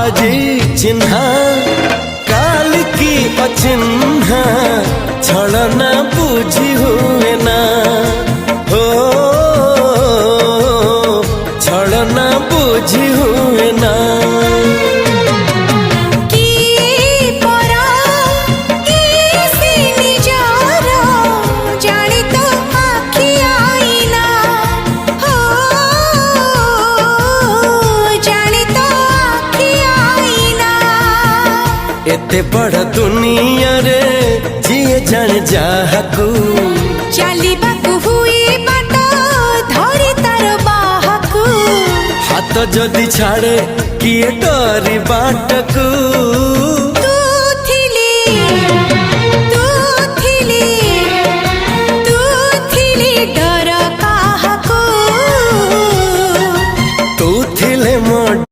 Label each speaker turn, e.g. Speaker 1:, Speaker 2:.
Speaker 1: आजी चिन्हा काल की अचिन्हा छलना बुझी हुए ना हो छलना बुझी हुए ना एते बड़ दुनिया रे जिए जान जाहकू
Speaker 2: चलिबाकू हुई बाट धरी तार बाहकू
Speaker 1: हाथ जदि छाड़े किए डरी बाटकू
Speaker 2: तू थिली